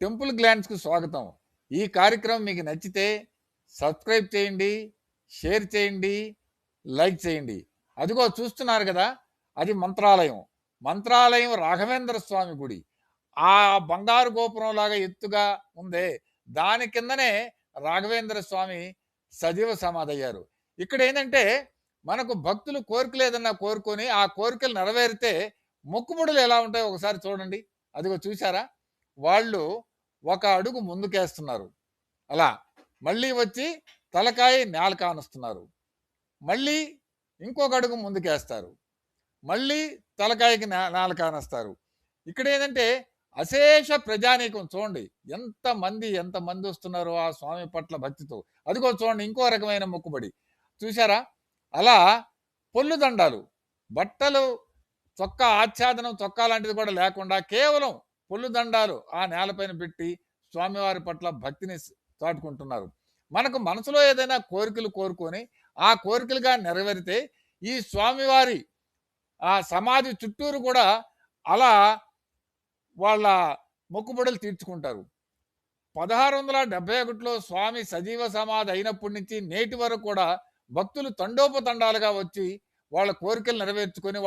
Temple గ్లాన్స్‌కు స్వాగతం. ఈ కార్యక్రమం మీకు నచ్చితే సబ్స్క్రైబ్ చేయండి, షేర్ చేయండి, లైక్ చేయండి. అదిగో చూస్తున్నారు గదా! అది మంత్రాలయం. మంత్రాలయం రాఘవేంద్ర స్వామి గుడి. ఆ బంగారు గోపురంలాగా ఎత్తుగా ఉందే, దాని కిందనే రాఘవేంద్ర స్వామి సజీవ సమాధయ్యారు. ఇక్కడేందంటే, మనకు భక్తులు కోరికలేదన్నా కోరుకొని, ఆ కోరికలు నెరవేరితే మొక్కుబడులు ఎలా ఉంటాయో ఒకసారి చూడండి. అదిగో చూసారా? వాళ్ళు ఒక అడుగు ముందుకేస్తున్నారు. అలా. మళ్ళీ వచ్చి తలకాయ నేల కానుస్తున్నారు. మళ్ళీ ఇంకొక అడుగు ముందుకేస్తారు. మళ్ళీ తలకాయకి నేల కానస్తారు. ఇక్కడేందంటే అశేష ప్రజానీకం చూడండి. ఎంతమంది వస్తున్నారో ఆ స్వామి పట్ల భక్తితో. అదిగో చూడండి ఇంకో రకమైన మొక్కుబడి. చూసారా? అలా పొల్లు దండాలు. బట్టలు చొక్కా ఆచ్ఛాదనం చొక్కా లాంటిది కూడా లేకుండా కేవలం పొల్లు దండాలు ఆ నేలపైన పెట్టి స్వామివారి పట్ల భక్తిని చాటుకుంటున్నారు. మనకు మనసులో ఏదైనా కోరికలు కోరుకొని ఆ కోరికలుగా నెరవేరితే ఈ స్వామివారి ఆ సమాధి చుట్టూరు కూడా అలా వాళ్ళ మొక్కుబడులు తీర్చుకుంటారు. 1671లో స్వామి సజీవ సమాధి అయినప్పటి నుంచి నేటి వరకు కూడా భక్తులు తండోపతండాలుగా వచ్చి వాళ్ళ కోరికలు నెరవేర్చుకొని